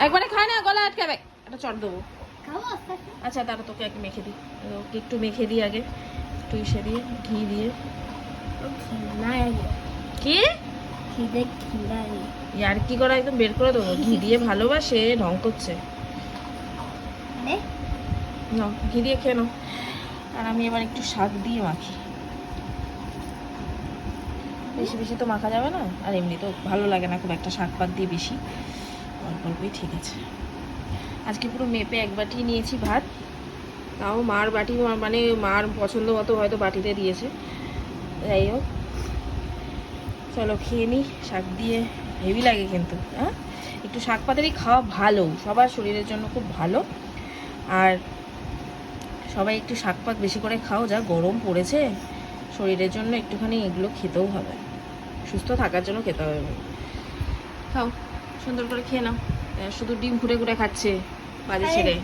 একবারে খায় না, গলা আটকাবে। একটা চট দেবো। আচ্ছা তারা তোকে আগে মেখে দিই, ওকে একটু মেখে দিই আগে, একটু ইসে দিয়ে ঘি দিয়ে। কি আর কি করা, একদম বের করে দেবো। ঘি দিয়ে ভালোবাসে, ঢং করছে। নাও ঘি দিয়ে খেয়ে নাও। আর আমি এবার একটু শাক দিয়ে মাখি। বেশি বেশি তো মাখা যাবে না, আর এমনি তো ভালো লাগে না খুব একটা শাক পাক দিয়ে বেশি, অল্প অল্পই ঠিক আছে। আজকে পুরো মেপে এক বাটি নিয়েছি ভাত, তাও মার বাটি, মানে মার পছন্দ মতো হয়তো বাটিতে দিয়েছে। যাই হোক চলো খেয়ে নিই। শাক দিয়ে হেভি লাগে কিন্তু, হ্যাঁ একটু শাক পাতারই খাওয়া ভালো, সবার শরীরের জন্য খুব ভালো। আর সবাই একটু শাক পাক বেশি করে খাও, যা গরম পড়েছে শরীরের জন্য একটুখানি এগুলো খেতেও হবে, সুস্থ থাকার জন্য খেতে হবে। খাও সুন্দর করে খেয়ে নাও। শুধু ডিম ঘুরে ঘুরে খাচ্ছে বাজে ছেড়ে।